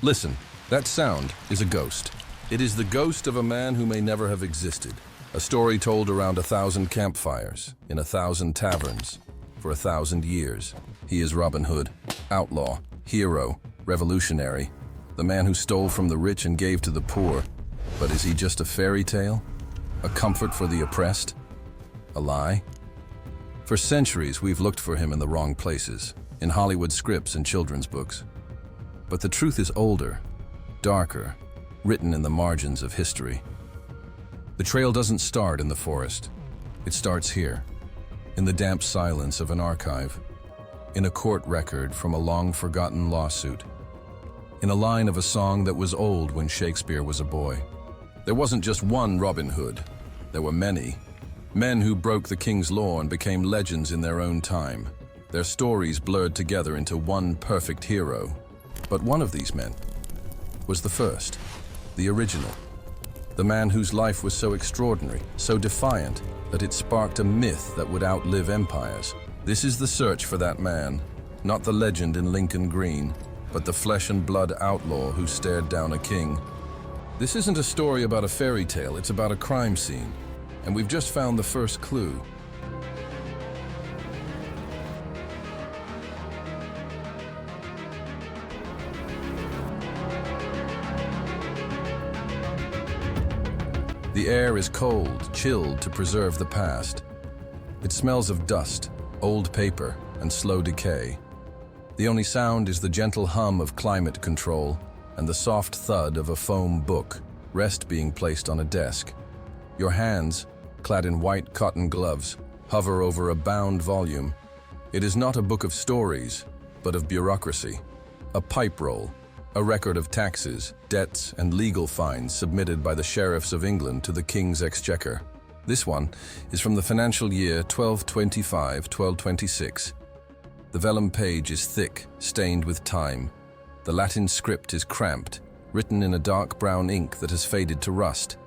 Listen, that sound is a ghost. It is the ghost of a man who may never have existed. A story told around 1,000 campfires, in 1,000 taverns, for 1,000 years. He is Robin Hood, outlaw, hero, revolutionary, the man who stole from the rich and gave to the poor. But is he just a fairy tale? A comfort for the oppressed? A lie? For centuries, we've looked for him in the wrong places, in Hollywood scripts and children's books. But the truth is older, darker, written in the margins of history. The trail doesn't start in the forest. It starts here, in the damp silence of an archive, in a court record from a long-forgotten lawsuit, in a line of a song that was old when Shakespeare was a boy. There wasn't just one Robin Hood. There were many. Men who broke the king's law and became legends in their own time. Their stories blurred together into one perfect hero. But one of these men was the first, the original. The man whose life was so extraordinary, so defiant, that it sparked a myth that would outlive empires. This is the search for that man, not the legend in Lincoln Green, but the flesh and blood outlaw who stared down a king. This isn't a story about a fairy tale, it's about a crime scene. And we've just found the first clue. The air is cold, chilled to preserve the past. It smells of dust, old paper, and slow decay. The only sound is the gentle hum of climate control and the soft thud of a foam book, rest being placed on a desk. Your hands, clad in white cotton gloves, hover over a bound volume. It is not a book of stories, but of bureaucracy. A pipe roll, a record of taxes, debts, and legal fines submitted by the sheriffs of England to the King's Exchequer. This one is from the financial year 1225-1226. The vellum page is thick, stained with time. The Latin script is cramped, written in a dark brown ink that has faded to rust.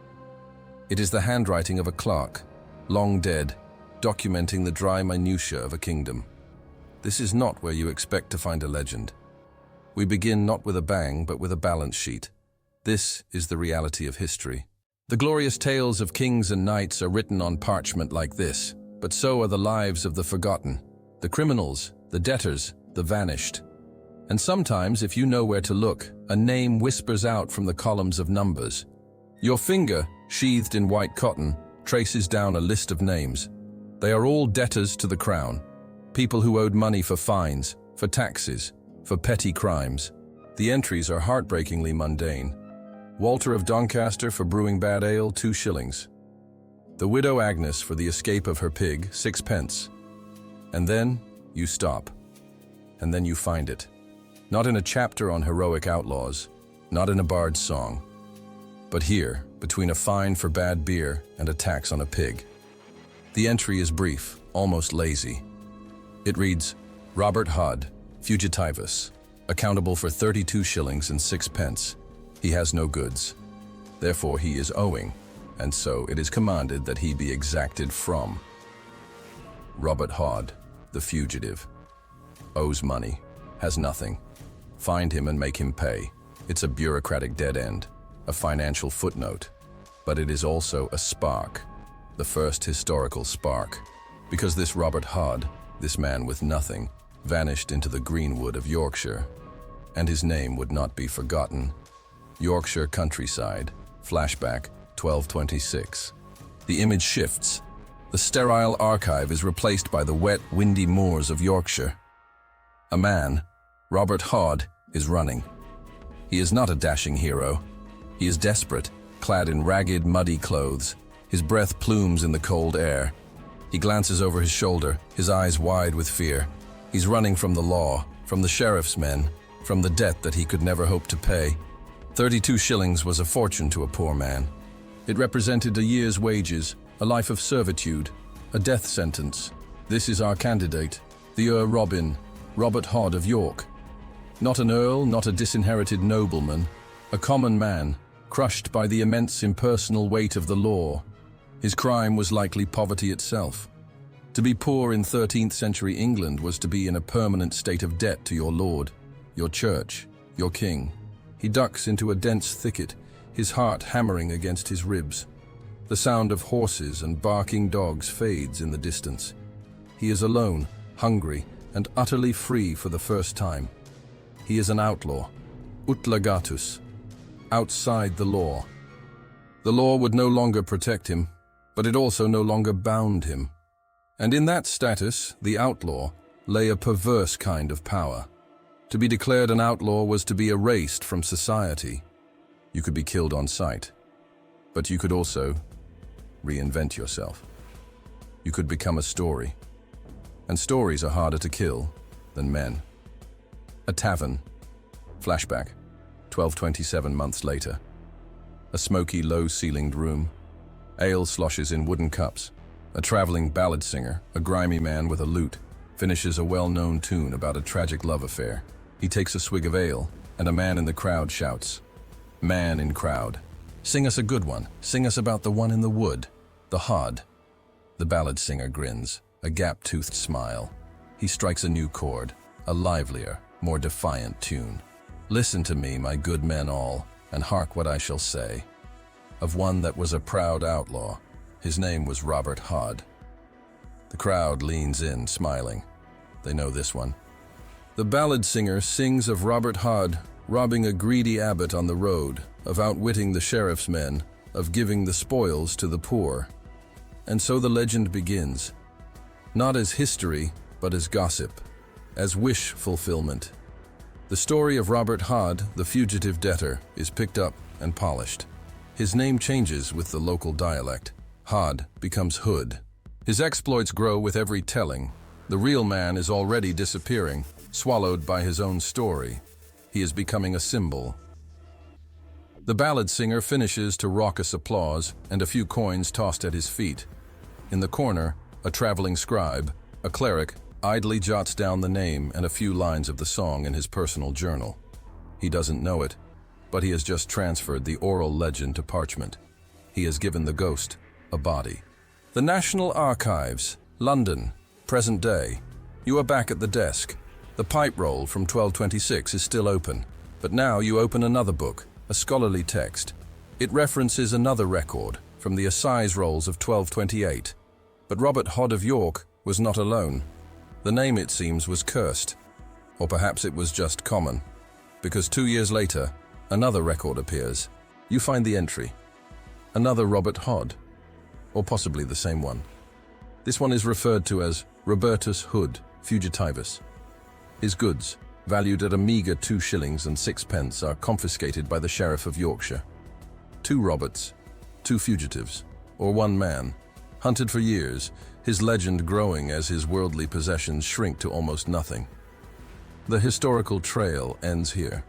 It is the handwriting of a clerk, long dead, documenting the dry minutiae of a kingdom. This is not where you expect to find a legend. We begin not with a bang, but with a balance sheet. This is the reality of history. The glorious tales of kings and knights are written on parchment like this, but so are the lives of the forgotten, the criminals, the debtors, the vanished. And sometimes, if you know where to look, a name whispers out from the columns of numbers. Your finger, sheathed in white cotton, traces down a list of names. They are all debtors to the crown, people who owed money for fines, for taxes, for petty crimes. The entries are heartbreakingly mundane. Walter of Doncaster for brewing bad ale, 2 shillings. The widow Agnes for the escape of her pig, 6 pence. And then you stop. And then you find it. Not in a chapter on heroic outlaws, not in a bard's song, but here, between a fine for bad beer and a tax on a pig. The entry is brief, almost lazy. It reads, Robert Hod, fugitivus, accountable for 32 shillings and 6 pence. He has no goods. Therefore he is owing, and so it is commanded that he be exacted from. Robert Hod, the fugitive, owes money, has nothing. Find him and make him pay. It's a bureaucratic dead end, a financial footnote, but it is also a spark, the first historical spark, because this Robert Hod, this man with nothing, vanished into the greenwood of Yorkshire, and his name would not be forgotten. Yorkshire countryside, flashback, 1226. The image shifts. The sterile archive is replaced by the wet, windy moors of Yorkshire. A man, Robert Hod, is running. He is not a dashing hero. He is desperate, clad in ragged, muddy clothes. His breath plumes in the cold air. He glances over his shoulder, his eyes wide with fear. He's running from the law, from the sheriff's men, from the debt that he could never hope to pay. 32 shillings was a fortune to a poor man. It represented a year's wages, a life of servitude, a death sentence. This is our candidate, the Robin, Robert Hod of York. Not an earl, not a disinherited nobleman, a common man, crushed by the immense impersonal weight of the law. His crime was likely poverty itself. To be poor in 13th century England was to be in a permanent state of debt to your lord, your church, your king. He ducks into a dense thicket, his heart hammering against his ribs. The sound of horses and barking dogs fades in the distance. He is alone, hungry, and utterly free for the first time. He is an outlaw, ut legatus, outside the law. The law would no longer protect him, but it also no longer bound him. And in that status, the outlaw, lay a perverse kind of power. To be declared an outlaw was to be erased from society. You could be killed on sight, but you could also reinvent yourself. You could become a story, and stories are harder to kill than men. A tavern. Flashback, 1227 months later. A smoky, low-ceilinged room. Ale sloshes in wooden cups. A traveling ballad singer, a grimy man with a lute, finishes a well-known tune about a tragic love affair. He takes a swig of ale, and a man in the crowd shouts, "Man in crowd, sing us a good one. Sing us about the one in the wood, the Hod." The ballad singer grins, a gap-toothed smile. He strikes a new chord, a livelier, more defiant tune. "Listen to me, my good men all, and hark what I shall say. Of one that was a proud outlaw, his name was Robert Hod." The crowd leans in, smiling. They know this one. The ballad singer sings of Robert Hod robbing a greedy abbot on the road, of outwitting the sheriff's men, of giving the spoils to the poor. And so the legend begins, not as history, but as gossip, as wish fulfillment. The story of Robert Hod, the fugitive debtor, is picked up and polished. His name changes with the local dialect. Hod becomes Hood. His exploits grow with every telling. The real man is already disappearing, swallowed by his own story. He is becoming a symbol. The ballad singer finishes to raucous applause and a few coins tossed at his feet. In the corner, a traveling scribe, a cleric, idly jots down the name and a few lines of the song in his personal journal. He doesn't know it, but he has just transferred the oral legend to parchment. He has given the ghost a body. The National Archives, London, present day. You are back at the desk. The pipe roll from 1226 is still open, but now you open another book, a scholarly text. It references another record from the Assize Rolls of 1228. But Robert Hod of York was not alone. The name, it seems, was cursed. Or perhaps it was just common. Because 2 years later, another record appears. You find the entry. Another Robert Hod. Or possibly the same one. This one is referred to as Robertus Hod, fugitivus. His goods, valued at a meager 2 shillings and 6 pence, are confiscated by the Sheriff of Yorkshire. 2 Roberts, 2 fugitives, or 1 man, hunted for years, his legend growing as his worldly possessions shrink to almost nothing. The historical trail ends here.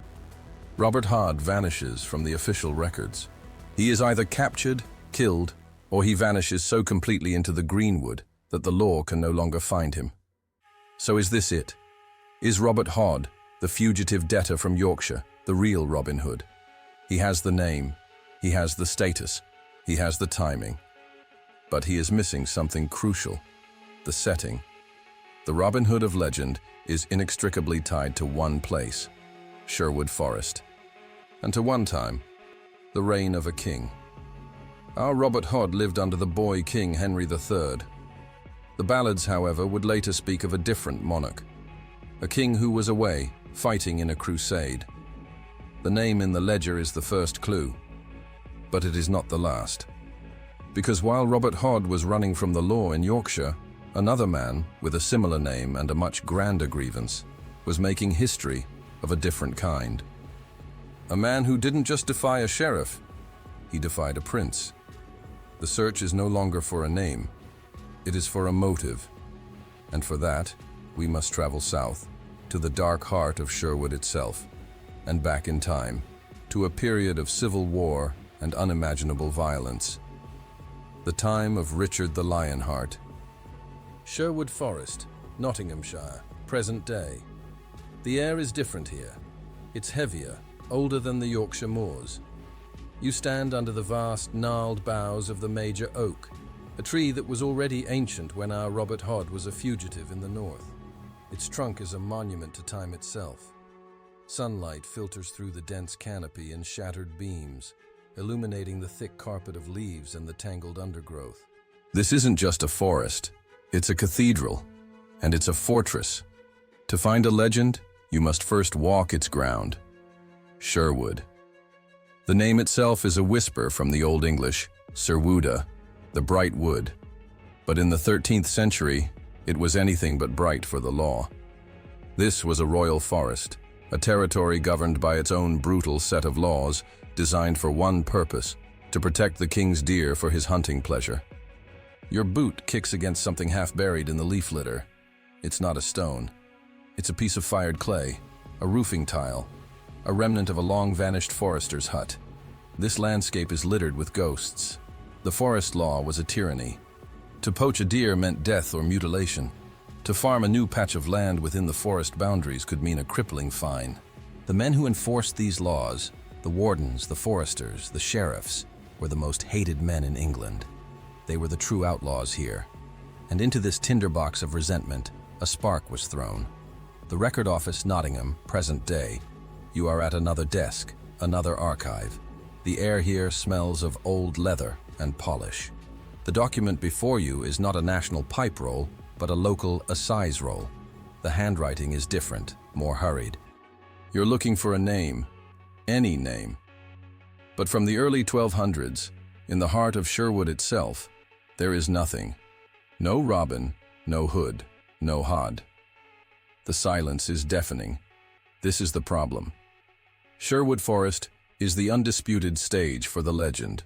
Robert Hod vanishes from the official records. He is either captured, killed, or he vanishes so completely into the greenwood that the law can no longer find him. So is this it? Is Robert Hod, the fugitive debtor from Yorkshire, the real Robin Hood? He has the name, he has the status, he has the timing. But he is missing something crucial, the setting. The Robin Hood of legend is inextricably tied to one place, Sherwood Forest, and to one time, the reign of a king. Our Robert Hod lived under the boy king Henry III. The ballads, however, would later speak of a different monarch, a king who was away, fighting in a crusade. The name in the ledger is the first clue, but it is not the last. Because while Robert Hod was running from the law in Yorkshire, another man with a similar name and a much grander grievance was making history of a different kind. A man who didn't just defy a sheriff, he defied a prince. The search is no longer for a name, it is for a motive. And for that, we must travel south, to the dark heart of Sherwood itself, and back in time, to a period of civil war and unimaginable violence. The time of Richard the Lionheart. Sherwood Forest, Nottinghamshire, present day. The air is different here. It's heavier, older than the Yorkshire moors. You stand under the vast, gnarled boughs of the major oak, a tree that was already ancient when our Robert Hod was a fugitive in the north. Its trunk is a monument to time itself. Sunlight filters through the dense canopy in shattered beams, illuminating the thick carpet of leaves and the tangled undergrowth. This isn't just a forest, it's a cathedral, and it's a fortress. To find a legend, you must first walk its ground. Sherwood. The name itself is a whisper from the Old English, Sherwooda, the bright wood. But in the 13th century, it was anything but bright for the law. This was a royal forest, a territory governed by its own brutal set of laws, designed for one purpose, to protect the king's deer for his hunting pleasure. Your boot kicks against something half buried in the leaf litter. It's not a stone. It's a piece of fired clay, a roofing tile, a remnant of a long-vanished forester's hut. This landscape is littered with ghosts. The forest law was a tyranny. To poach a deer meant death or mutilation. To farm a new patch of land within the forest boundaries could mean a crippling fine. The men who enforced these laws, the wardens, the foresters, the sheriffs, were the most hated men in England. They were the true outlaws here. And into this tinderbox of resentment, a spark was thrown. The Record Office, Nottingham, present day. You are at another desk, another archive. The air here smells of old leather and polish. The document before you is not a national pipe roll, but a local assize roll. The handwriting is different, more hurried. You're looking for a name, any name. But from the early 1200s, in the heart of Sherwood itself, there is nothing. No Robin, no Hood, no Hod. The silence is deafening. This is the problem. Sherwood Forest is the undisputed stage for the legend.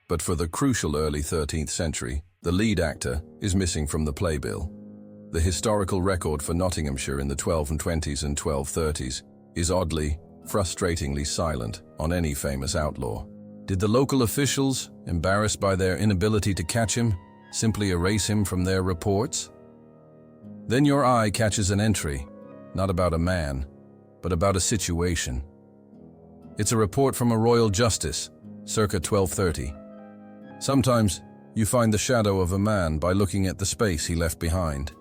But for the crucial early 13th century, the lead actor is missing from the playbill. The historical record for Nottinghamshire in the 1220s and 1230s is oddly, frustratingly silent on any famous outlaw. Did the local officials, embarrassed by their inability to catch him, simply erase him from their reports? Then your eye catches an entry, not about a man, but about a situation. It's a report from a royal justice, circa 1230. Sometimes you find the shadow of a man by looking at the space he left behind.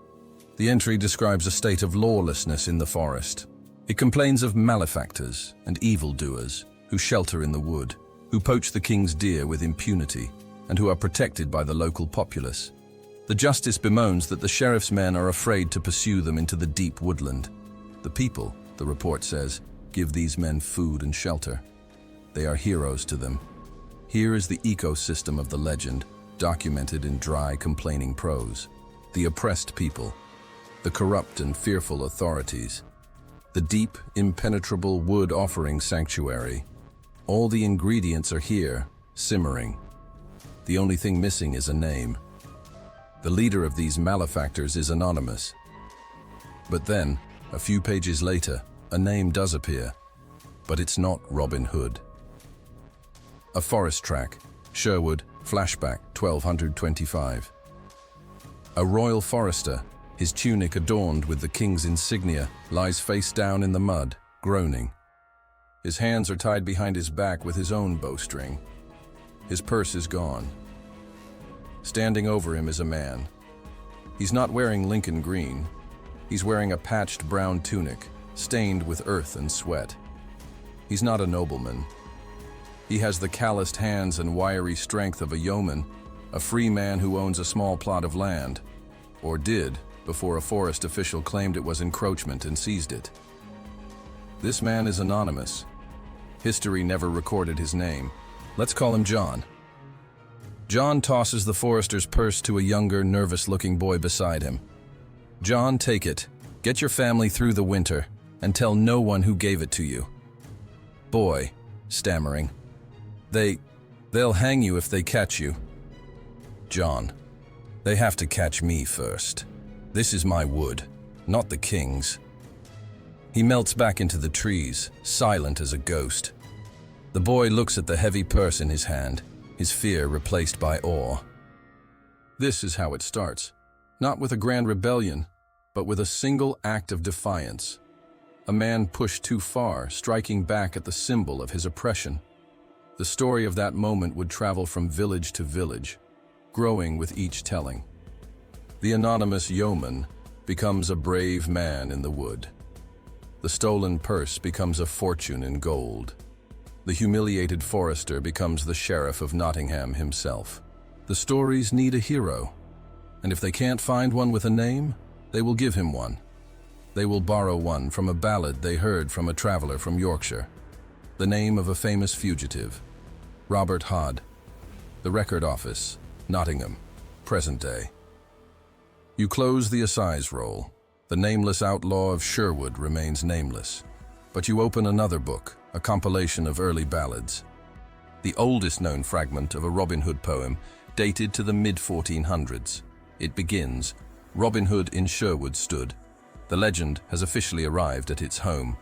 The entry describes a state of lawlessness in the forest. It complains of malefactors and evildoers who shelter in the wood, who poach the king's deer with impunity, and who are protected by the local populace. The justice bemoans that the sheriff's men are afraid to pursue them into the deep woodland. The people, the report says, give these men food and shelter. They are heroes to them. Here is the ecosystem of the legend, documented in dry, complaining prose. The oppressed people, the corrupt and fearful authorities, the deep, impenetrable wood offering sanctuary. All the ingredients are here, simmering. The only thing missing is a name. The leader of these malefactors is anonymous. But then, a few pages later, a name does appear. But it's not Robin Hood. A forest track, Sherwood, flashback, 1225. A royal forester, his tunic adorned with the king's insignia, lies face down in the mud, groaning. His hands are tied behind his back with his own bowstring. His purse is gone. Standing over him is a man. He's not wearing Lincoln green. He's wearing a patched brown tunic, stained with earth and sweat. He's not a nobleman. He has the calloused hands and wiry strength of a yeoman, a free man who owns a small plot of land, or did, before a forest official claimed it was encroachment and seized it. This man is anonymous. History never recorded his name. Let's call him John. John tosses the forester's purse to a younger, nervous-looking boy beside him. John, take it. Get your family through the winter, and tell no one who gave it to you. Boy, stammering. They'll hang you if they catch you. John, they have to catch me first. This is my wood, not the king's. He melts back into the trees, silent as a ghost. The boy looks at the heavy purse in his hand, his fear replaced by awe. This is how it starts, not with a grand rebellion, but with a single act of defiance. A man pushed too far, striking back at the symbol of his oppression. The story of that moment would travel from village to village, growing with each telling. The anonymous yeoman becomes a brave man in the wood. The stolen purse becomes a fortune in gold. The humiliated forester becomes the sheriff of Nottingham himself. The stories need a hero, and if they can't find one with a name, they will give him one. They will borrow one from a ballad they heard from a traveler from Yorkshire. The name of a famous fugitive, Robert Hod. The Record Office, Nottingham, present day. You close the Assize roll. The nameless outlaw of Sherwood remains nameless. But you open another book, a compilation of early ballads. The oldest known fragment of a Robin Hood poem dated to the mid-1400s. It begins, Robin Hood in Sherwood stood. The legend has officially arrived at its home.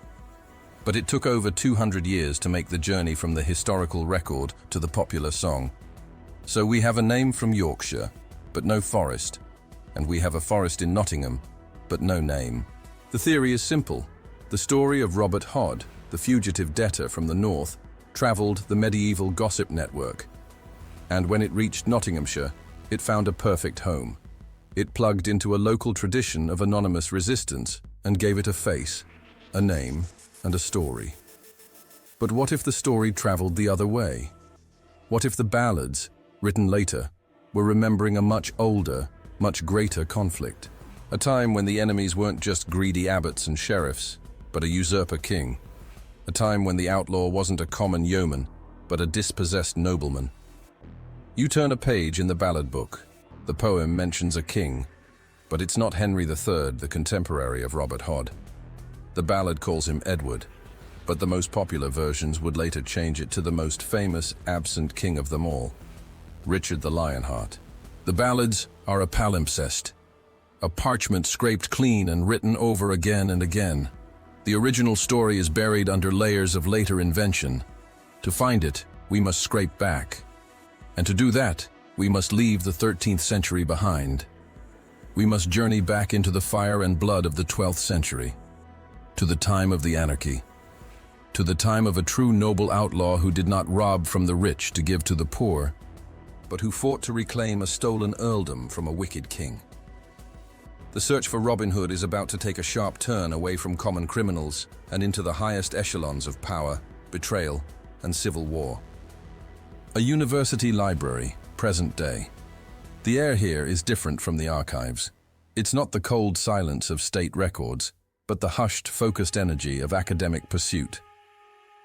But it took over 200 years to make the journey from the historical record to the popular song. So we have a name from Yorkshire, but no forest. And we have a forest in Nottingham, but no name. The theory is simple. The story of Robert Hod, the fugitive debtor from the north, travelled the medieval gossip network. And when it reached Nottinghamshire, it found a perfect home. It plugged into a local tradition of anonymous resistance and gave it a face, a name, and a story. But what if the story travelled the other way? What if the ballads, written later, were remembering a much older, much greater conflict? A time when the enemies weren't just greedy abbots and sheriffs, but a usurper king. A time when the outlaw wasn't a common yeoman, but a dispossessed nobleman. You turn a page in the ballad book. The poem mentions a king, but it's not Henry III, the contemporary of Robert Hod. The ballad calls him Edward, but the most popular versions would later change it to the most famous absent king of them all, Richard the Lionheart. The ballads are a palimpsest, a parchment scraped clean and written over again and again. The original story is buried under layers of later invention. To find it, we must scrape back. And to do that, we must leave the 13th century behind. We must journey back into the fire and blood of the 12th century, to the time of the anarchy, to the time of a true noble outlaw who did not rob from the rich to give to the poor, but who fought to reclaim a stolen earldom from a wicked king. The search for Robin Hood is about to take a sharp turn away from common criminals and into the highest echelons of power, betrayal, and civil war. A university library, present day. The air here is different from the archives. It's not the cold silence of state records, but the hushed, focused energy of academic pursuit.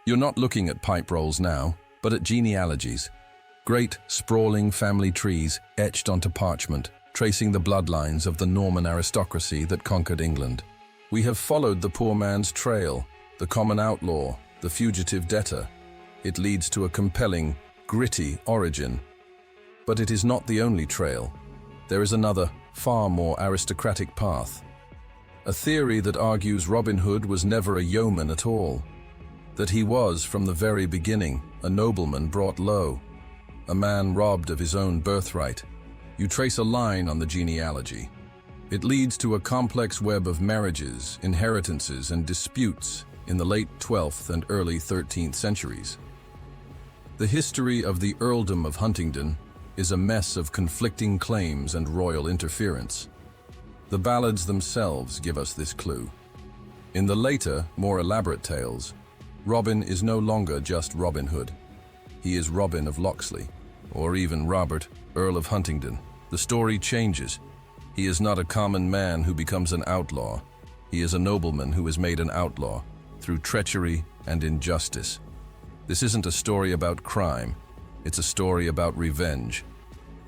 You're not looking at pipe rolls now, but at genealogies. Great, sprawling family trees etched onto parchment, tracing the bloodlines of the Norman aristocracy that conquered England. We have followed the poor man's trail, the common outlaw, the fugitive debtor. It leads to a compelling, gritty origin. But it is not the only trail. There is another, far more aristocratic path. A theory that argues Robin Hood was never a yeoman at all. That he was, from the very beginning, a nobleman brought low. A man robbed of his own birthright. You trace a line on the genealogy. It leads to a complex web of marriages, inheritances, and disputes in the late 12th and early 13th centuries. The history of the earldom of Huntingdon is a mess of conflicting claims and royal interference. The ballads themselves give us this clue. In the later, more elaborate tales, Robin is no longer just Robin Hood. He is Robin of Locksley, or even Robert, Earl of Huntingdon. The story changes. He is not a common man who becomes an outlaw. He is a nobleman who is made an outlaw through treachery and injustice. This isn't a story about crime. It's a story about revenge.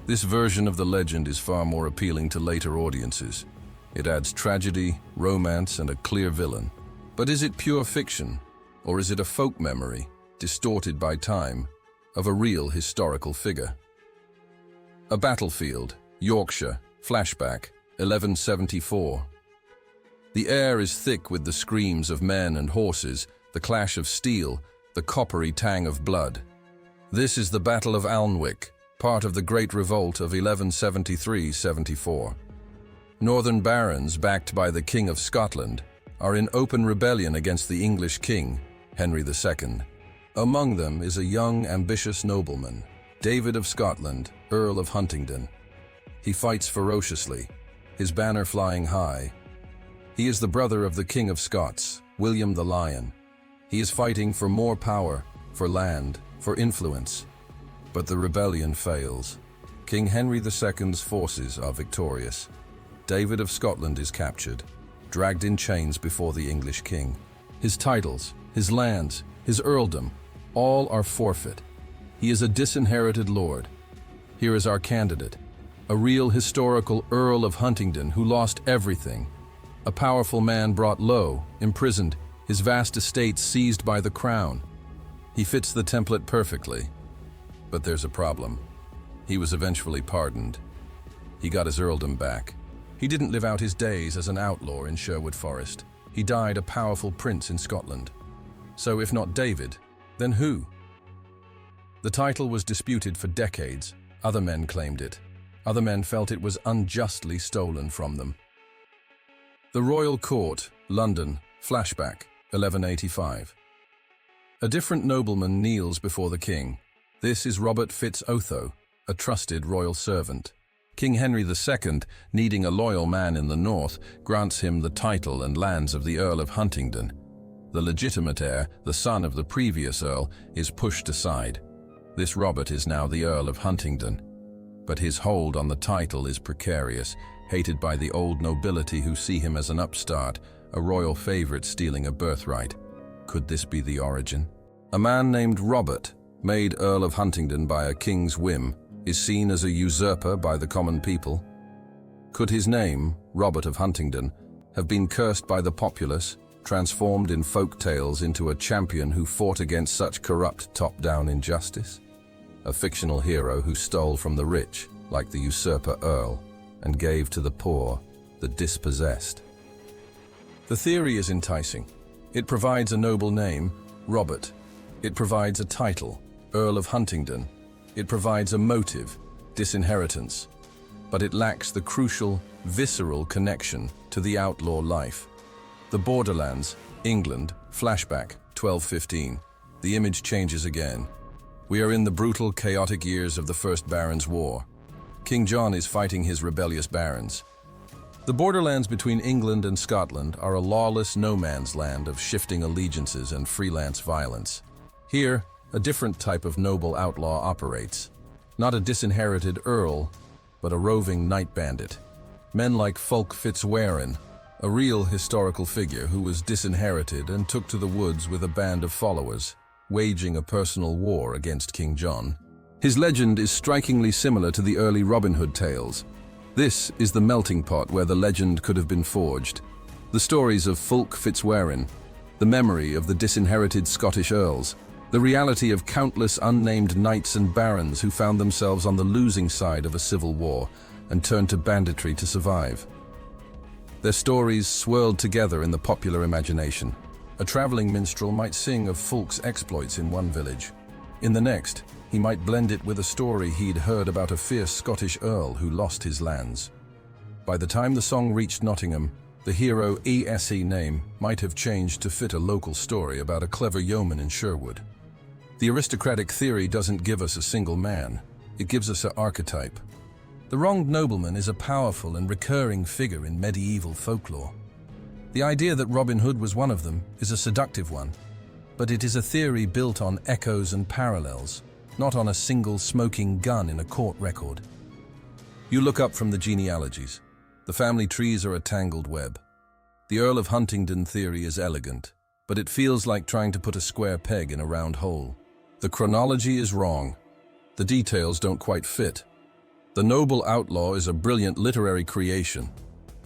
This version of the legend is far more appealing to later audiences. It adds tragedy, romance, and a clear villain. But is it pure fiction, or is it a folk memory, distorted by time, of a real historical figure? A battlefield, Yorkshire, flashback, 1174. The air is thick with the screams of men and horses, the clash of steel, the coppery tang of blood. This is the Battle of Alnwick, part of the Great Revolt of 1173-74. Northern barons, backed by the King of Scotland, are in open rebellion against the English king, Henry II. Among them is a young, ambitious nobleman, David of Scotland, Earl of Huntingdon. He fights ferociously, his banner flying high. He is the brother of the King of Scots, William the Lion. He is fighting for more power, for land, for influence. But the rebellion fails. King Henry II's forces are victorious. David of Scotland is captured, dragged in chains before the English king. His titles, his lands, his earldom, all are forfeit. He is a disinherited lord. Here is our candidate, a real historical Earl of Huntingdon who lost everything. A powerful man brought low, imprisoned, his vast estate seized by the crown. He fits the template perfectly. But there's a problem. He was eventually pardoned. He got his earldom back. He didn't live out his days as an outlaw in Sherwood Forest. He died a powerful prince in Scotland. So if not David, then who? The title was disputed for decades. Other men claimed it. Other men felt it was unjustly stolen from them. The Royal Court, London, flashback, 1185. A different nobleman kneels before the king. This is Robert Fitz-Otho, a trusted royal servant. King Henry II, needing a loyal man in the north, grants him the title and lands of the Earl of Huntingdon. The legitimate heir, the son of the previous earl, is pushed aside. This Robert is now the Earl of Huntingdon. But his hold on the title is precarious, hated by the old nobility who see him as an upstart, a royal favorite stealing a birthright. Could this be the origin? A man named Robert, made Earl of Huntingdon by a king's whim, is seen as a usurper by the common people. Could his name, Robert of Huntingdon, have been cursed by the populace, transformed in folk tales into a champion who fought against such corrupt top-down injustice? A fictional hero who stole from the rich, like the usurper Earl, and gave to the poor, the dispossessed. The theory is enticing. It provides a noble name, Robert. It provides a title, Earl of Huntingdon. It provides a motive, disinheritance. But it lacks the crucial, visceral connection to the outlaw life. The Borderlands, England, flashback, 1215. The image changes again. We are in the brutal, chaotic years of the First Barons' War. King John is fighting his rebellious barons. The borderlands between England and Scotland are a lawless no-man's land of shifting allegiances and freelance violence. Here, a different type of noble outlaw operates. Not a disinherited earl, but a roving night bandit. Men like Fulk Fitzwarren, a real historical figure who was disinherited and took to the woods with a band of followers, waging a personal war against King John. His legend is strikingly similar to the early Robin Hood tales. This is the melting pot where the legend could have been forged. The stories of Fulk Fitzwarren, the memory of the disinherited Scottish earls, the reality of countless unnamed knights and barons who found themselves on the losing side of a civil war and turned to banditry to survive. Their stories swirled together in the popular imagination. A traveling minstrel might sing of Fulk's exploits in one village. In the next, he might blend it with a story he'd heard about a fierce Scottish earl who lost his lands. By the time the song reached Nottingham, the hero ESE name might have changed to fit a local story about a clever yeoman in Sherwood. The aristocratic theory doesn't give us a single man, it gives us an archetype. The wronged nobleman is a powerful and recurring figure in medieval folklore. The idea that Robin Hood was one of them is a seductive one, but it is a theory built on echoes and parallels, not on a single smoking gun in a court record. You look up from the genealogies. The family trees are a tangled web. The Earl of Huntingdon theory is elegant, but it feels like trying to put a square peg in a round hole. The chronology is wrong. The details don't quite fit. The noble outlaw is a brilliant literary creation,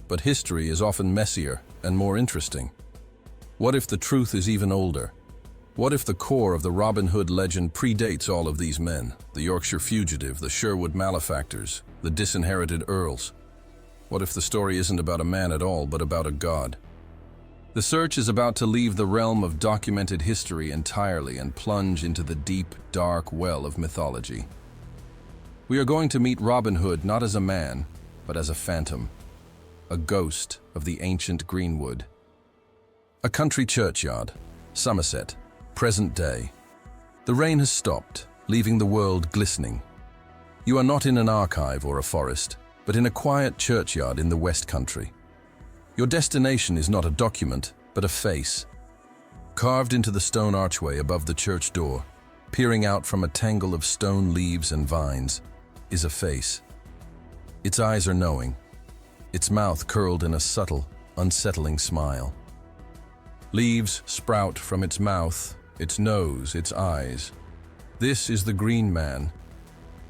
but history is often messier and more interesting. What if the truth is even older? What if the core of the Robin Hood legend predates all of these men? The Yorkshire fugitive, the Sherwood malefactors, the disinherited earls. What if the story isn't about a man at all, but about a god? The search is about to leave the realm of documented history entirely and plunge into the deep, dark well of mythology. We are going to meet Robin Hood not as a man, but as a phantom, a ghost of the ancient greenwood. A country churchyard, Somerset, present day. The rain has stopped, leaving the world glistening. You are not in an archive or a forest, but in a quiet churchyard in the West Country. Your destination is not a document, but a face, Carved into the stone archway above the church door, peering out from a tangle of stone leaves and vines, is a face. Its eyes are knowing, its mouth curled in a subtle, unsettling smile. Leaves sprout from its mouth, its nose, its eyes. This is the Green Man,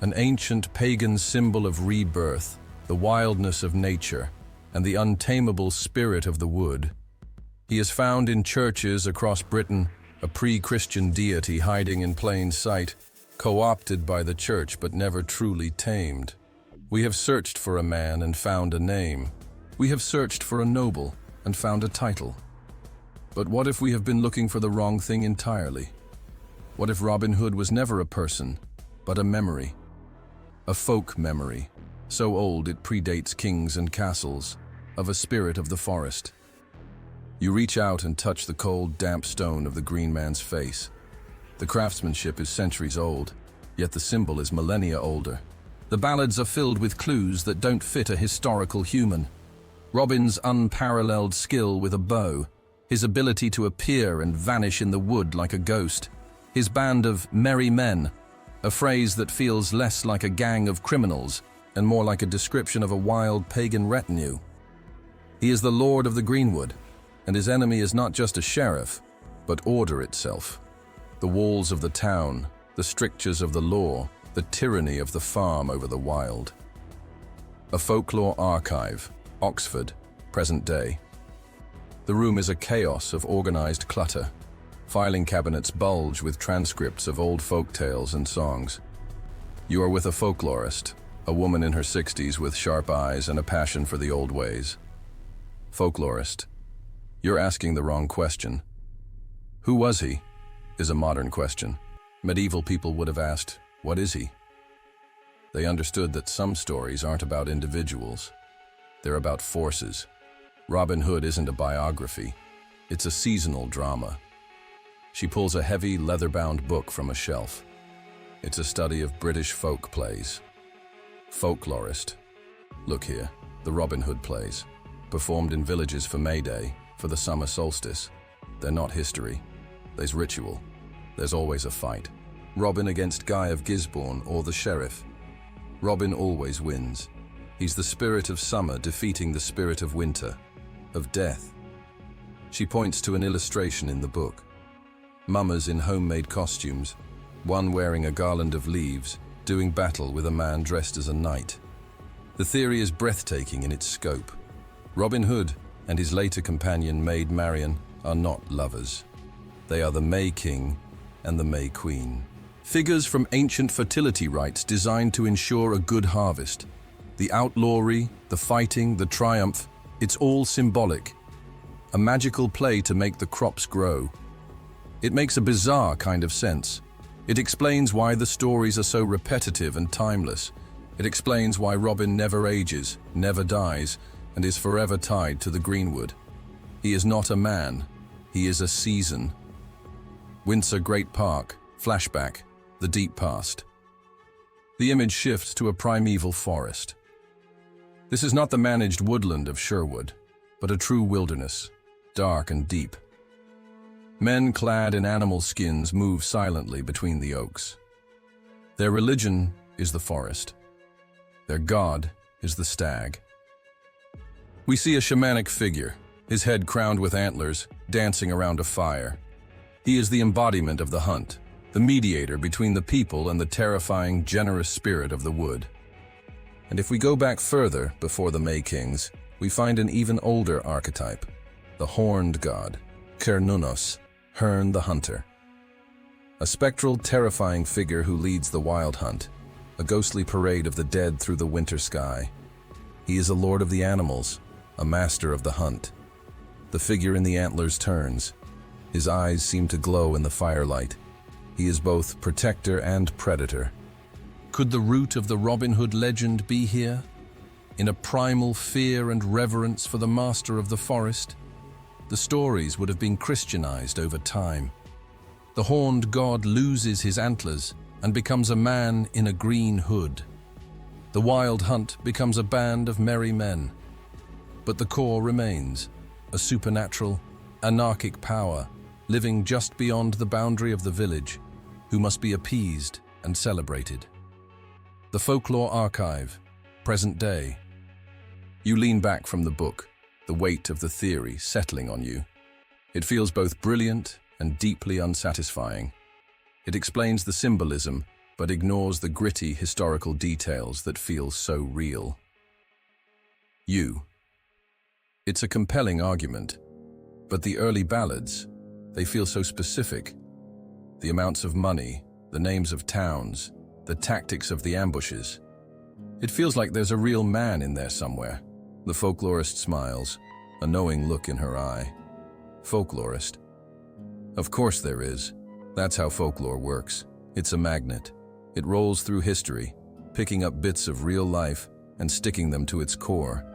an ancient pagan symbol of rebirth, the wildness of nature, and the untamable spirit of the wood. He is found in churches across Britain, a pre-Christian deity hiding in plain sight, co-opted by the church but never truly tamed. We have searched for a man and found a name. We have searched for a noble and found a title. But what if we have been looking for the wrong thing entirely? What if Robin Hood was never a person, but a memory? A folk memory, so old it predates kings and castles, of a spirit of the forest. You reach out and touch the cold, damp stone of the Green Man's face. The craftsmanship is centuries old, yet the symbol is millennia older. The ballads are filled with clues that don't fit a historical human. Robin's unparalleled skill with a bow, his ability to appear and vanish in the wood like a ghost, his band of merry men, a phrase that feels less like a gang of criminals and more like a description of a wild pagan retinue. He is the Lord of the Greenwood, and his enemy is not just a sheriff, but order itself. The walls of the town, the strictures of the law, the tyranny of the farm over the wild. A folklore archive, Oxford, present day. The room is a chaos of organized clutter. Filing cabinets bulge with transcripts of old folk tales and songs. You are with a folklorist, a woman in her 60s with sharp eyes and a passion for the old ways. Folklorist, you're asking the wrong question. Who was he? Is a modern question. Medieval people would have asked, what is he? They understood that some stories aren't about individuals. They're about forces. Robin Hood isn't a biography. It's a seasonal drama. She pulls a heavy, leather-bound book from a shelf. It's a study of British folk plays. Folklorist. Look here, the Robin Hood plays. Performed in villages for May Day, for the summer solstice. They're not history. There's ritual. There's always a fight. Robin against Guy of Gisborne or the sheriff. Robin always wins. He's the spirit of summer defeating the spirit of winter, of death. She points to an illustration in the book. Mummers in homemade costumes, one wearing a garland of leaves, doing battle with a man dressed as a knight. The theory is breathtaking in its scope. Robin Hood and his later companion Maid Marian are not lovers. They are the May King and the May Queen. Figures from ancient fertility rites designed to ensure a good harvest. The outlawry, the fighting, the triumph, it's all symbolic. A magical play to make the crops grow. It makes a bizarre kind of sense. It explains why the stories are so repetitive and timeless. It explains why Robin never ages, never dies, and is forever tied to the greenwood. He is not a man, he is a season. Windsor Great Park, flashback, the deep past. The image shifts to a primeval forest. This is not the managed woodland of Sherwood, but a true wilderness, dark and deep. Men clad in animal skins move silently between the oaks. Their religion is the forest. Their god is the stag. We see a shamanic figure, his head crowned with antlers, dancing around a fire. He is the embodiment of the hunt, the mediator between the people and the terrifying, generous spirit of the wood. And if we go back further before the May Kings, we find an even older archetype, the horned god, Cernunnos, Herne the Hunter. A spectral, terrifying figure who leads the wild hunt, a ghostly parade of the dead through the winter sky. He is a lord of the animals, a master of the hunt. The figure in the antlers turns. His eyes seem to glow in the firelight. He is both protector and predator. Could the root of the Robin Hood legend be here? In a primal fear and reverence for the master of the forest? The stories would have been Christianized over time. The horned god loses his antlers and becomes a man in a green hood. The wild hunt becomes a band of merry men. But the core remains, a supernatural, anarchic power, living just beyond the boundary of the village, who must be appeased and celebrated. The Folklore Archive, present day. You lean back from the book, the weight of the theory settling on you. It feels both brilliant and deeply unsatisfying. It explains the symbolism, but ignores the gritty historical details that feel so real. It's a compelling argument, but the early ballads, they feel so specific. The amounts of money, the names of towns, the tactics of the ambushes. It feels like there's a real man in there somewhere. The folklorist smiles, a knowing look in her eye. Folklorist. Of course there is. That's how folklore works. It's a magnet. It rolls through history, picking up bits of real life and sticking them to its core.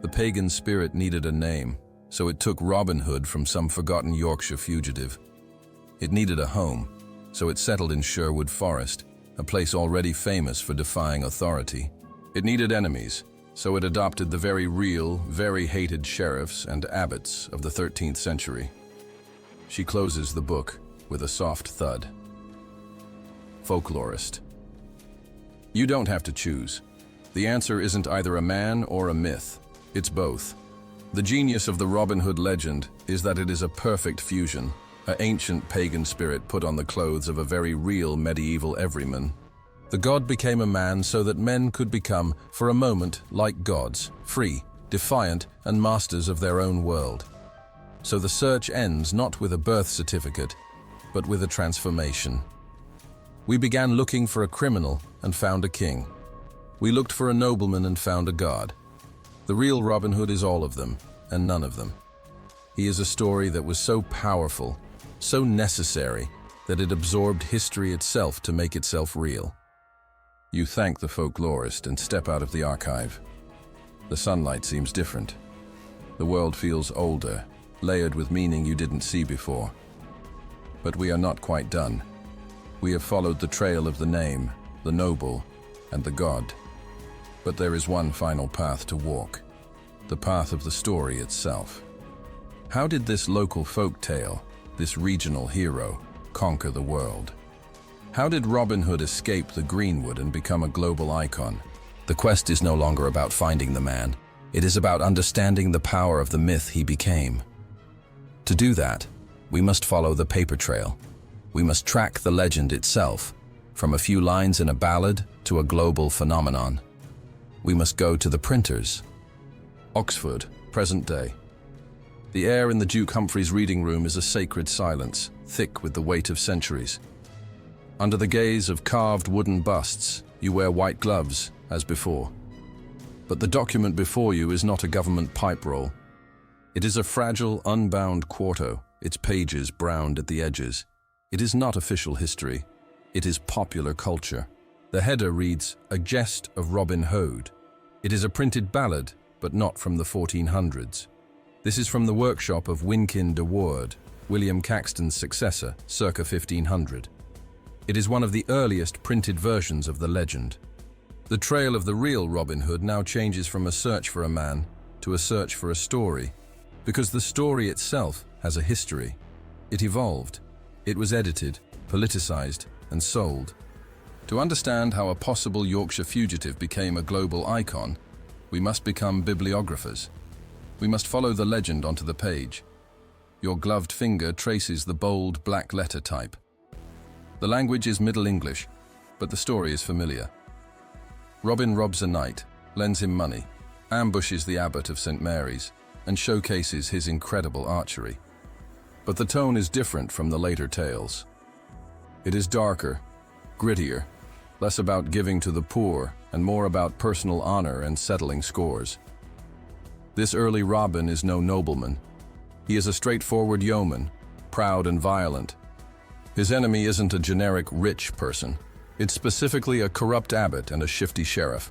The pagan spirit needed a name, so it took Robin Hood from some forgotten Yorkshire fugitive. It needed a home, so it settled in Sherwood Forest, a place already famous for defying authority. It needed enemies, so it adopted the very real, very hated sheriffs and abbots of the 13th century. She closes the book with a soft thud. Folklorist. You don't have to choose. The answer isn't either a man or a myth. It's both. The genius of the Robin Hood legend is that it is a perfect fusion, an ancient pagan spirit put on the clothes of a very real medieval everyman. The god became a man so that men could become, for a moment, like gods, free, defiant, and masters of their own world. So the search ends not with a birth certificate, but with a transformation. We began looking for a criminal and found a king. We looked for a nobleman and found a god. The real Robin Hood is all of them, and none of them. He is a story that was so powerful, so necessary, that it absorbed history itself to make itself real. You thank the folklorist and step out of the archive. The sunlight seems different. The world feels older, layered with meaning you didn't see before. But we are not quite done. We have followed the trail of the name, the noble, and the god. But there is one final path to walk, the path of the story itself. How did this local folk tale, this regional hero, conquer the world? How did Robin Hood escape the Greenwood and become a global icon? The quest is no longer about finding the man. It is about understanding the power of the myth he became. To do that, we must follow the paper trail. We must track the legend itself, from a few lines in a ballad to a global phenomenon. We must go to the printers. Oxford, present day. The air in the Duke Humphrey's reading room is a sacred silence, thick with the weight of centuries. Under the gaze of carved wooden busts, you wear white gloves, as before. But the document before you is not a government pipe roll. It is a fragile, unbound quarto, its pages browned at the edges. It is not official history. It is popular culture. The header reads, "A Jest of Robin Hood." It is a printed ballad, but not from the 1400s. This is from the workshop of Wynkyn de Worde, William Caxton's successor, circa 1500. It is one of the earliest printed versions of the legend. The trail of the real Robin Hood now changes from a search for a man to a search for a story, because the story itself has a history. It evolved. It was edited, politicized, and sold. To understand how a possible Yorkshire fugitive became a global icon, we must become bibliographers. We must follow the legend onto the page. Your gloved finger traces the bold black letter type. The language is Middle English, but the story is familiar. Robin robs a knight, lends him money, ambushes the abbot of St. Mary's, and showcases his incredible archery. But the tone is different from the later tales. It is darker, grittier, less about giving to the poor and more about personal honor and settling scores. This early Robin is no nobleman. He is a straightforward yeoman, proud and violent. His enemy isn't a generic rich person. It's specifically a corrupt abbot and a shifty sheriff.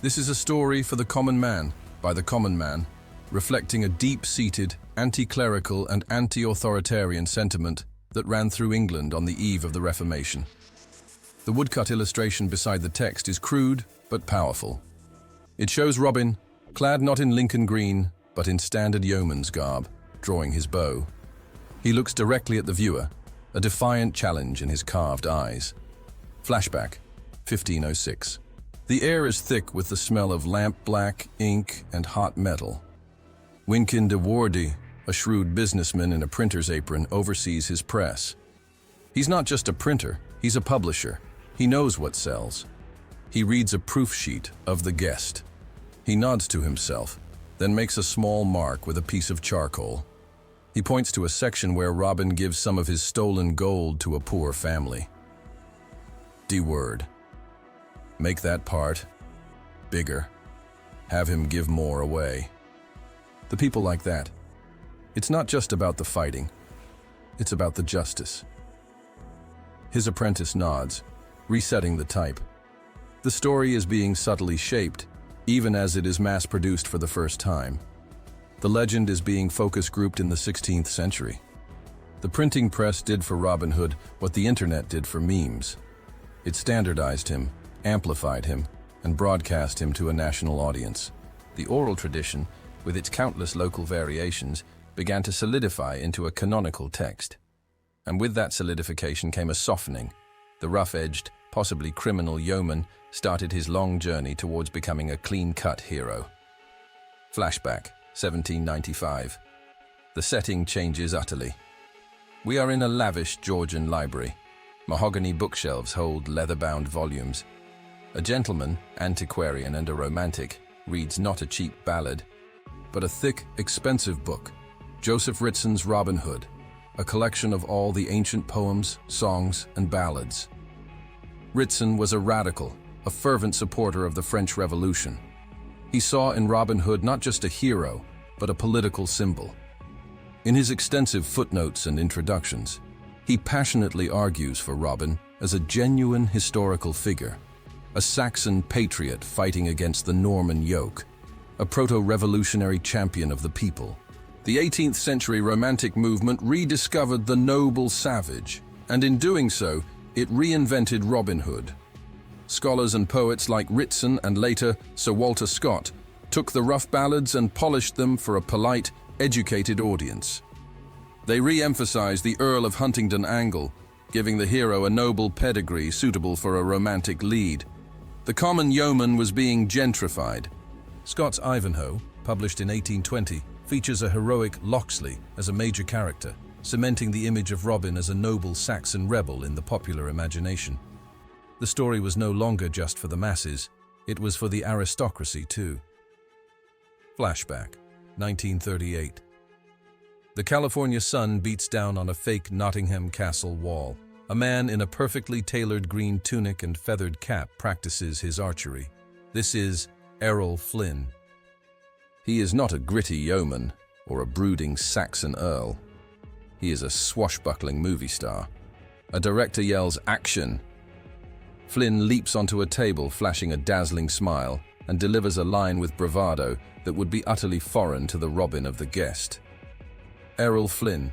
This is a story for the common man, by the common man, reflecting a deep-seated, anti-clerical and anti-authoritarian sentiment that ran through England on the eve of the Reformation. The woodcut illustration beside the text is crude but powerful. It shows Robin, clad not in Lincoln green, but in standard yeoman's garb, drawing his bow. He looks directly at the viewer, a defiant challenge in his carved eyes. Flashback, 1506. The air is thick with the smell of lamp-black, ink, and hot metal. Wynkyn de Worde, a shrewd businessman in a printer's apron, oversees his press. He's not just a printer, he's a publisher. He knows what sells. He reads a proof sheet of The Guest. He nods to himself, then makes a small mark with a piece of charcoal. He points to a section where Robin gives some of his stolen gold to a poor family. D-word. Make that part bigger. Have him give more away. The people like that. It's not just about the fighting. It's about the justice. His apprentice nods, resetting the type. The story is being subtly shaped, even as it is mass-produced for the first time. The legend is being focus grouped in the 16th century. The printing press did for Robin Hood what the internet did for memes. It standardized him, amplified him, and broadcast him to a national audience. The oral tradition, with its countless local variations, began to solidify into a canonical text. And with that solidification came a softening. The rough-edged, possibly criminal yeoman started his long journey towards becoming a clean-cut hero. Flashback, 1795. The setting changes utterly. We are in a lavish Georgian library. Mahogany bookshelves hold leather-bound volumes. A gentleman, antiquarian and a romantic, reads not a cheap ballad, but a thick, expensive book, Joseph Ritson's Robin Hood, a collection of all the ancient poems, songs, and ballads. Ritson was a radical, a fervent supporter of the French Revolution. He saw in Robin Hood not just a hero, but a political symbol. In his extensive footnotes and introductions, he passionately argues for Robin as a genuine historical figure, a Saxon patriot fighting against the Norman yoke, a proto-revolutionary champion of the people. The 18th century Romantic movement rediscovered the noble savage, and in doing so, it reinvented Robin Hood. Scholars and poets like Ritson and later Sir Walter Scott took the rough ballads and polished them for a polite, educated audience. They re-emphasized the Earl of Huntingdon angle, giving the hero a noble pedigree suitable for a romantic lead. The common yeoman was being gentrified. Scott's Ivanhoe, published in 1820, features a heroic Locksley as a major character, cementing the image of Robin as a noble Saxon rebel in the popular imagination. The story was no longer just for the masses, it was for the aristocracy too. Flashback, 1938. The California sun beats down on a fake Nottingham castle wall. A man in a perfectly tailored green tunic and feathered cap practices his archery. This is Errol Flynn. He is not a gritty yeoman or a brooding Saxon earl. He is a swashbuckling movie star. A director yells, "Action!" Flynn leaps onto a table, flashing a dazzling smile, and delivers a line with bravado that would be utterly foreign to the Robin of The Guest. Errol Flynn.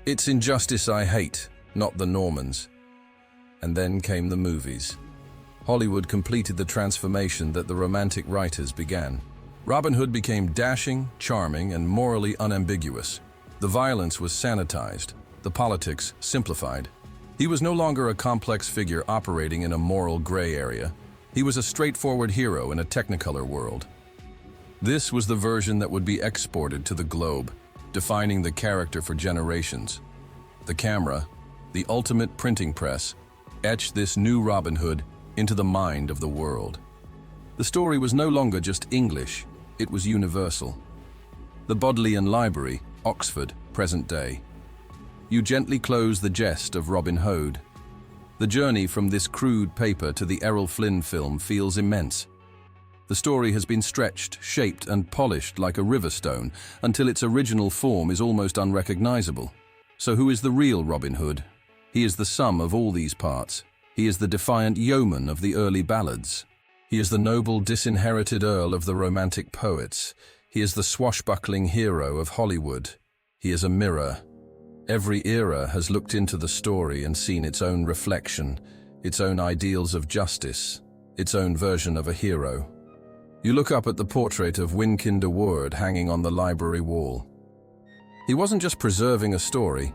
It's injustice I hate, not the Normans. And then came the movies. Hollywood completed the transformation that the Romantic writers began. Robin Hood became dashing, charming, and morally unambiguous. The violence was sanitized, the politics simplified. He was no longer a complex figure operating in a moral gray area. He was a straightforward hero in a technicolor world. This was the version that would be exported to the globe, defining the character for generations. The camera, the ultimate printing press, etched this new Robin Hood into the mind of the world. The story was no longer just English, it was universal. The Bodleian Library, Oxford, present day. You gently close the jest of Robin Hood. The journey from this crude paper to the Errol Flynn film feels immense. The story has been stretched, shaped, and polished like a river stone until its original form is almost unrecognizable. So who is the real Robin Hood? He is the sum of all these parts. He is the defiant yeoman of the early ballads. He is the noble, disinherited earl of the Romantic poets. He is the swashbuckling hero of Hollywood. He is a mirror. Every era has looked into the story and seen its own reflection, its own ideals of justice, its own version of a hero. You look up at the portrait of Wynkyn de Worde hanging on the library wall. He wasn't just preserving a story,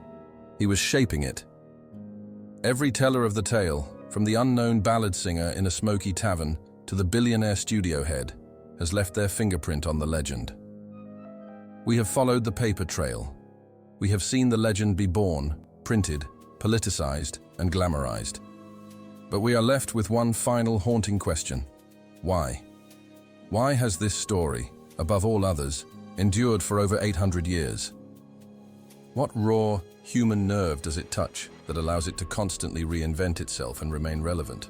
he was shaping it. Every teller of the tale, from the unknown ballad singer in a smoky tavern to the billionaire studio head, has left their fingerprint on the legend. We have followed the paper trail. We have seen the legend be born, printed, politicized, and glamorized. But we are left with one final haunting question. Why? Why has this story, above all others, endured for over 800 years? What raw, human nerve does it touch that allows it to constantly reinvent itself and remain relevant?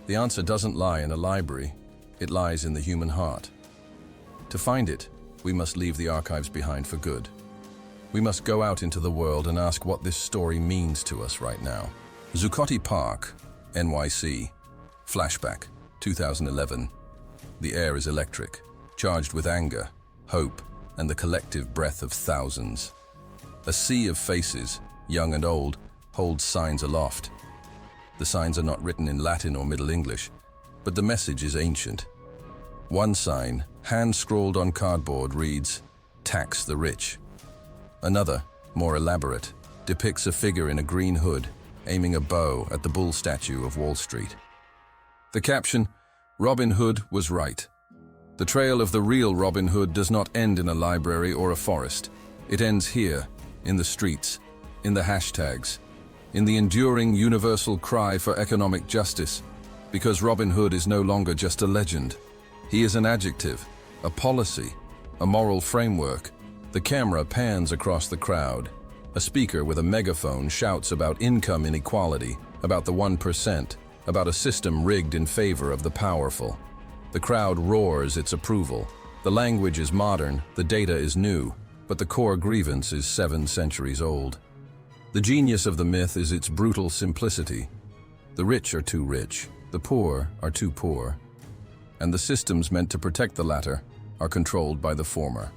The answer doesn't lie in a library, it lies in the human heart. To find it, we must leave the archives behind for good. We must go out into the world and ask what this story means to us right now. Zuccotti Park, NYC. Flashback, 2011. The air is electric, charged with anger, hope, and the collective breath of thousands. A sea of faces, young and old, holds signs aloft. The signs are not written in Latin or Middle English, but the message is ancient. One sign, hand-scrawled on cardboard, reads, "Tax the rich." Another, more elaborate, depicts a figure in a green hood, aiming a bow at the bull statue of Wall Street. The caption, "Robin Hood was right." The trail of the real Robin Hood does not end in a library or a forest. It ends here, in the streets, in the hashtags, in the enduring universal cry for economic justice, because Robin Hood is no longer just a legend. He is an adjective, a policy, a moral framework. The camera pans across the crowd. A speaker with a megaphone shouts about income inequality, about the 1%, about a system rigged in favor of the powerful. The crowd roars its approval. The language is modern, the data is new, but the core grievance is 7 centuries old. The genius of the myth is its brutal simplicity. The rich are too rich, the poor are too poor, and the systems meant to protect the latter are controlled by the former.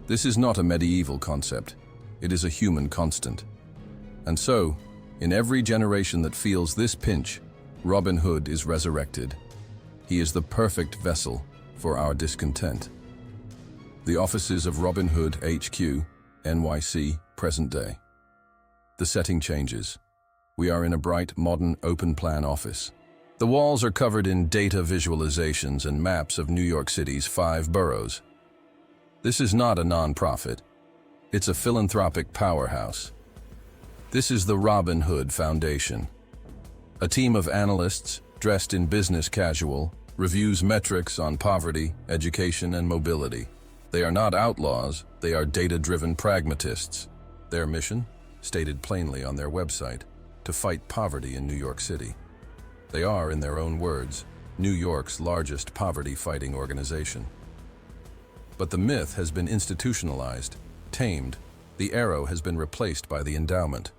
This is not a medieval concept, it is a human constant. And so, in every generation that feels this pinch, Robin Hood is resurrected. He is the perfect vessel for our discontent. The offices of Robin Hood HQ, NYC, present day. The setting changes. We are in a bright, modern, open-plan office. The walls are covered in data visualizations and maps of New York City's 5 boroughs. This is not a non-profit. It's a philanthropic powerhouse. This is the Robin Hood Foundation. A team of analysts, dressed in business casual, reviews metrics on poverty, education, and mobility. They are not outlaws, they are data-driven pragmatists. Their mission, stated plainly on their website, to fight poverty in New York City. They are, in their own words, New York's largest poverty-fighting organization. But the myth has been institutionalized, tamed. The arrow has been replaced by the endowment.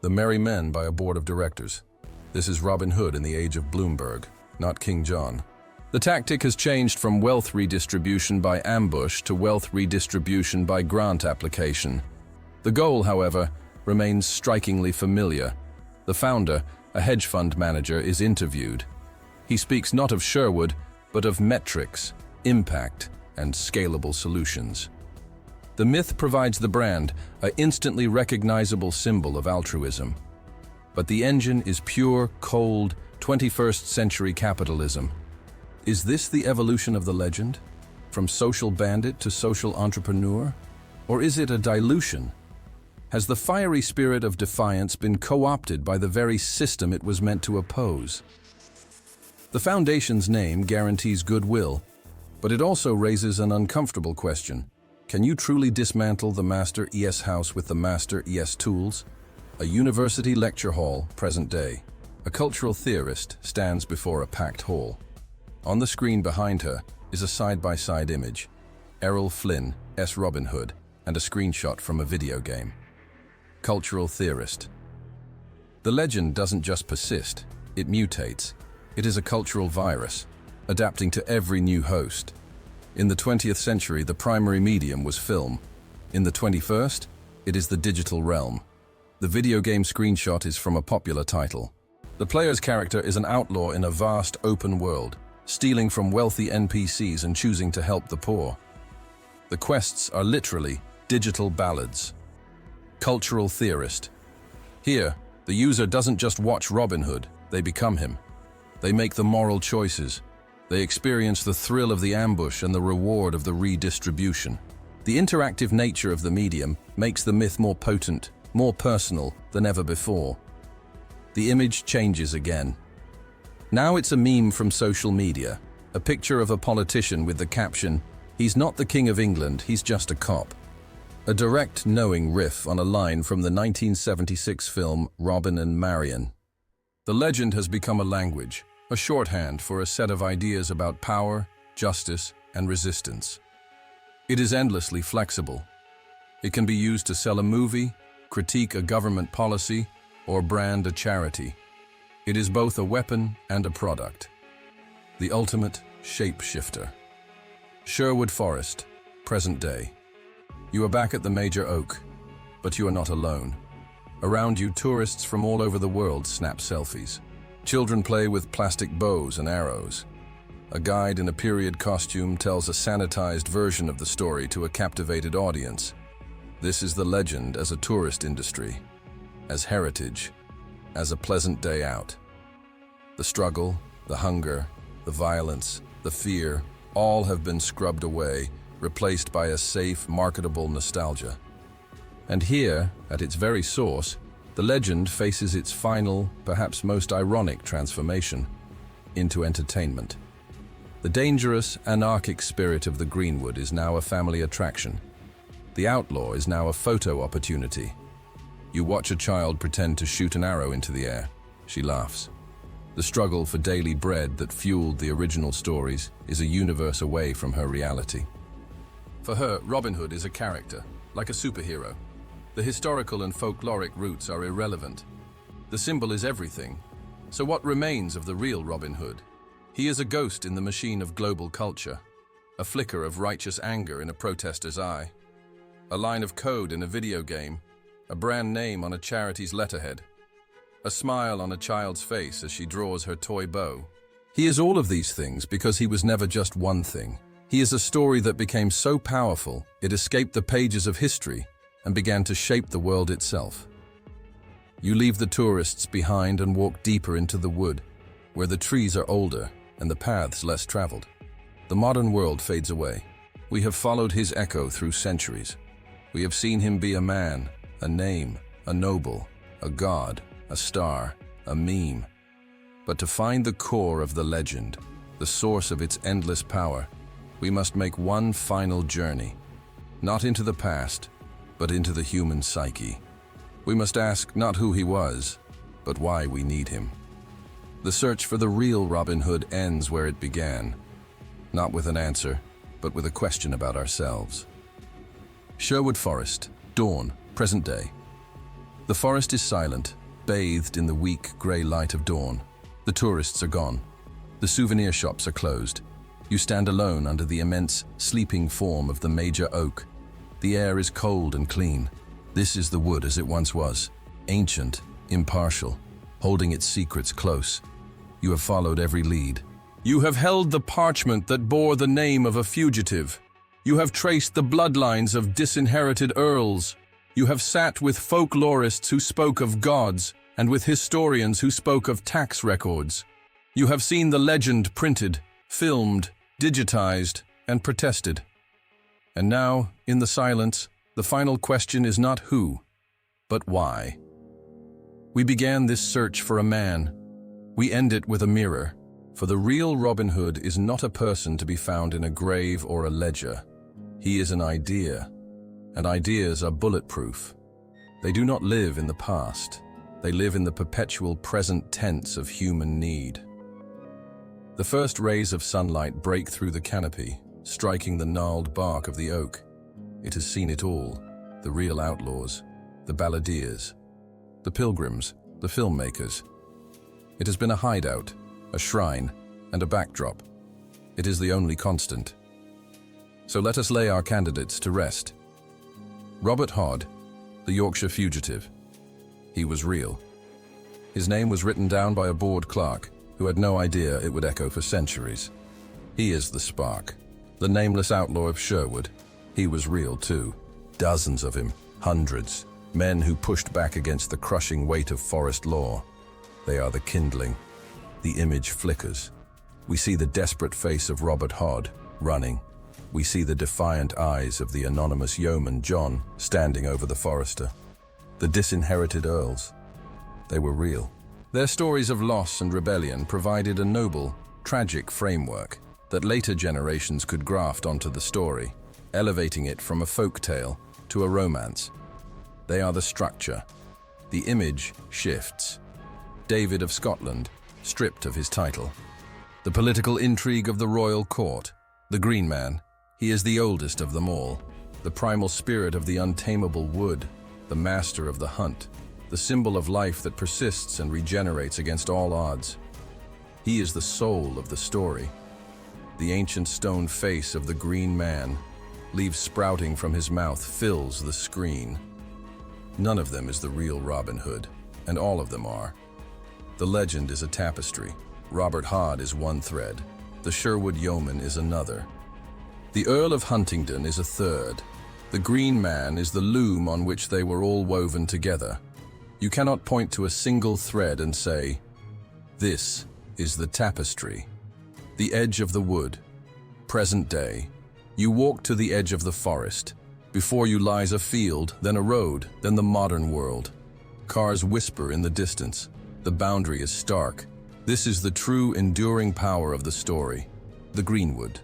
The merry men by a board of directors. This is Robin Hood in the age of Bloomberg, not King John. The tactic has changed from wealth redistribution by ambush to wealth redistribution by grant application. The goal, however, remains strikingly familiar. The founder, a hedge fund manager, is interviewed. He speaks not of Sherwood, but of metrics, impact, and scalable solutions. The myth provides the brand, an instantly recognizable symbol of altruism. But the engine is pure, cold, 21st century capitalism. Is this the evolution of the legend? From social bandit to social entrepreneur? Or is it a dilution? Has the fiery spirit of defiance been co-opted by the very system it was meant to oppose? The Foundation's name guarantees goodwill, but it also raises an uncomfortable question. Can you truly dismantle the Master ES house with the Master ES tools? A university lecture hall, present day. A cultural theorist stands before a packed hall. On the screen behind her is a side-by-side image. Errol Flynn, S. Robin Hood, and a screenshot from a video game. Cultural theorist. The legend doesn't just persist, it mutates. It is a cultural virus, adapting to every new host. In the 20th century, the primary medium was film. In the 21st, it is the digital realm. The video game screenshot is from a popular title. The player's character is an outlaw in a vast open world, stealing from wealthy NPCs and choosing to help the poor. The quests are literally Digital ballads. Cultural theorist. Here, the user doesn't just watch Robin Hood, they become him. They make the moral choices. They experience the thrill of the ambush and the reward of the redistribution. The interactive nature of the medium makes the myth more potent, more personal than ever before. The image changes again. Now it's a meme from social media, a picture of a politician with the caption, "He's not the King of England, he's just a cop." A direct, knowing riff on a line from the 1976 film Robin and Marian. The legend has become a language, a shorthand for a set of ideas about power, justice, and resistance. It is endlessly flexible. It can be used to sell a movie, critique a government policy, or brand a charity. It is both a weapon and a product. The ultimate shapeshifter. Sherwood Forest, present day. You are back at the major oak, but you are not alone. Around you, tourists from all over the world snap selfies. Children play with plastic bows and arrows. A guide in a period costume tells a sanitized version of the story to a captivated audience. This is the legend as a tourist industry, as heritage, as a pleasant day out. The struggle, the hunger, the violence, the fear, all have been scrubbed away, replaced by a safe, marketable nostalgia. And here, at its very source, the legend faces its final, perhaps most ironic transformation into entertainment. The dangerous, anarchic spirit of the Greenwood is now a family attraction. The outlaw is now a photo opportunity. You watch a child pretend to shoot an arrow into the air. She laughs. The struggle for daily bread that fueled the original stories is a universe away from her reality. For her, Robin Hood is a character, like a superhero. The historical and folkloric roots are irrelevant. The symbol is everything. So what remains of the real Robin Hood? He is a ghost in the machine of global culture, a flicker of righteous anger in a protester's eye, a line of code in a video game, a brand name on a charity's letterhead, a smile on a child's face as she draws her toy bow. He is all of these things because he was never just one thing. He is a story that became so powerful, it escaped the pages of history and began to shape the world itself. You leave the tourists behind and walk deeper into the wood, where the trees are older and the paths less traveled. The modern world fades away. We have followed his echo through centuries. We have seen him be a man, a name, a noble, a god, a star, a meme. But to find the core of the legend, the source of its endless power, we must make one final journey, not into the past, but into the human psyche. We must ask not who he was, but why we need him. The search for the real Robin Hood ends where it began, not with an answer, but with a question about ourselves. Sherwood Forest, dawn, present day. The forest is silent, bathed in the weak, grey light of dawn. The tourists are gone. The souvenir shops are closed. You stand alone under the immense, sleeping form of the major oak. The air is cold and clean. This is the wood as it once was, ancient, impartial, holding its secrets close. You have followed every lead. You have held the parchment that bore the name of a fugitive. You have traced the bloodlines of disinherited earls. You have sat with folklorists who spoke of gods and with historians who spoke of tax records. You have seen the legend printed, filmed, digitized, and protested. And now, in the silence, the final question is not who, but why. We began this search for a man. We end it with a mirror, for the real Robin Hood is not a person to be found in a grave or a ledger. He is an idea, and ideas are bulletproof. They do not live in the past. They live in the perpetual present tense of human need. The first rays of sunlight break through the canopy, striking the gnarled bark of the oak. It has seen it all, the real outlaws, the balladeers, the pilgrims, the filmmakers. It has been a hideout, a shrine, and a backdrop. It is the only constant. So let us lay our candidates to rest. Robert Hod, the Yorkshire fugitive. He was real. His name was written down by a bored clerk who had no idea it would echo for centuries. He is the spark, the nameless outlaw of Sherwood. He was real too. Dozens of him, hundreds, men who pushed back against the crushing weight of forest law. They are the kindling. The image flickers. We see the desperate face of Robert Hod, running. We see the defiant eyes of the anonymous yeoman John, standing over the forester. The disinherited earls. They were real. Their stories of loss and rebellion provided a noble, tragic framework that later generations could graft onto the story, elevating it from a folk tale to a romance. They are the structure. The image shifts. David of Scotland, stripped of his title. The political intrigue of the royal court. The Green Man, he is the oldest of them all. The primal spirit of the untamable wood, the master of the hunt, the symbol of life that persists and regenerates against all odds. He is the soul of the story. The ancient stone face of the Green Man, leaves sprouting from his mouth, fills the screen. None of them is the real Robin Hood, and all of them are. The legend is a tapestry. Robert Hod is one thread. The Sherwood yeoman is another. The Earl of Huntingdon is a third. The Green Man is the loom on which they were all woven together. You cannot point to a single thread and say, "This is the tapestry." The edge of the wood. Present day. You walk to the edge of the forest. Before you lies a field, then a road, then the modern world. Cars whisper in the distance. The boundary is stark. This is the true, enduring power of the story. The Greenwood.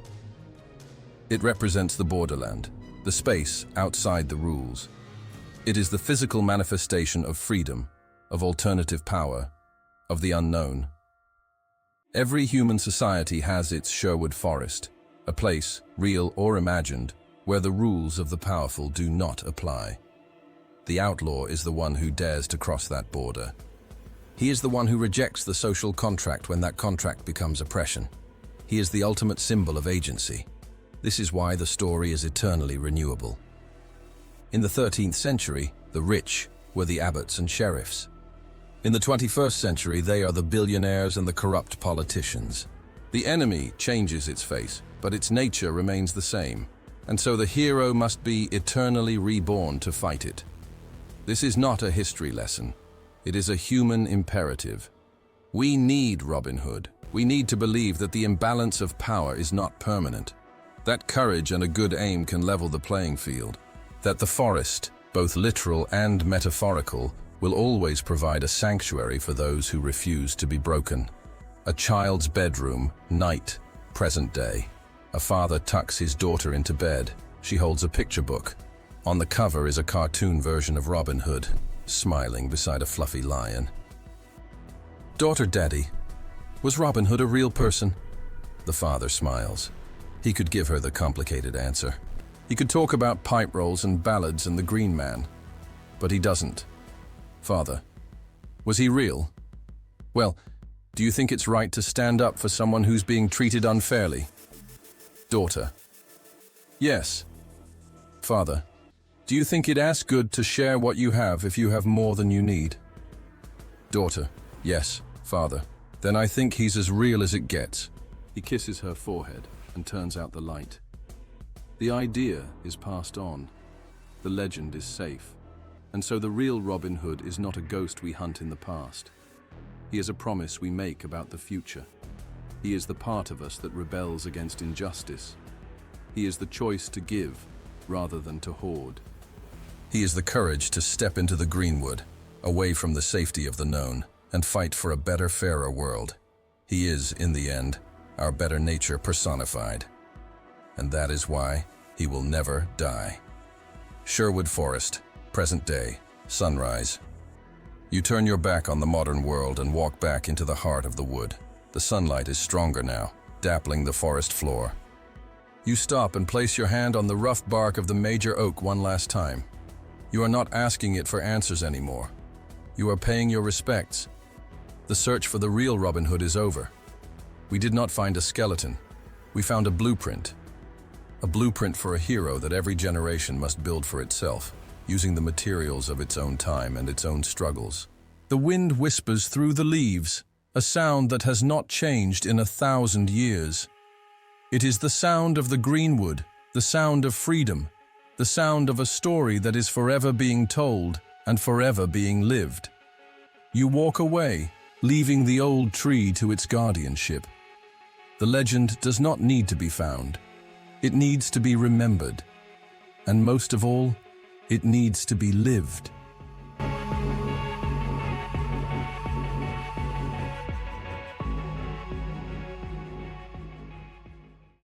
It represents the borderland, the space outside the rules. It is the physical manifestation of freedom, of alternative power, of the unknown. Every human society has its Sherwood forest, a place, real or imagined, where the rules of the powerful do not apply. The outlaw is the one who dares to cross that border. He is the one who rejects the social contract when that contract becomes oppression. He is the ultimate symbol of agency. This is why the story is eternally renewable. In the 13th century, the rich were the abbots and sheriffs. In the 21st century, they are the billionaires and the corrupt politicians. The enemy changes its face, but its nature remains the same, and so the hero must be eternally reborn to fight it. This is not a history lesson. It is a human imperative. We need Robin Hood. We need to believe that the imbalance of power is not permanent, that courage and a good aim can level the playing field, that the forest, both literal and metaphorical, will always provide a sanctuary for those who refuse to be broken. A child's bedroom, night, present day. A father tucks his daughter into bed. She holds a picture book. On the cover is a cartoon version of Robin Hood, smiling beside a fluffy lion. "Daughter, Daddy, was Robin Hood a real person?" The father smiles. He could give her the complicated answer. He could talk about pipe rolls and ballads and the Green Man, but he doesn't. "Father, was he real? Well, do you think it's right to stand up for someone who's being treated unfairly?" Daughter: "Yes." "Father, do you think it asks good to share what you have if you have more than you need?" Daughter: "Yes, Father. Then I think he's as real as it gets." He kisses her forehead and turns out the light. The idea is passed on. The legend is safe. And so the real Robin Hood is not a ghost we hunt in the past. He is a promise we make about the future. He is the part of us that rebels against injustice. He is the choice to give rather than to hoard. He is the courage to step into the greenwood, away from the safety of the known, and fight for a better, fairer world. He is, in the end, our better nature personified. And that is why he will never die. Sherwood Forest, present day, sunrise. You turn your back on the modern world and walk back into the heart of the wood. The sunlight is stronger now, dappling the forest floor. You stop and place your hand on the rough bark of the major oak one last time. You are not asking it for answers anymore. You are paying your respects. The search for the real Robin Hood is over. We did not find a skeleton. We found a blueprint. A blueprint for a hero that every generation must build for itself, using the materials of its own time and its own struggles. The wind whispers through the leaves, a sound that has not changed in 1,000 years. It is the sound of the greenwood, the sound of freedom, the sound of a story that is forever being told and forever being lived. You walk away, leaving the old tree to its guardianship. The legend does not need to be found. It needs to be remembered. And most of all, it needs to be lived.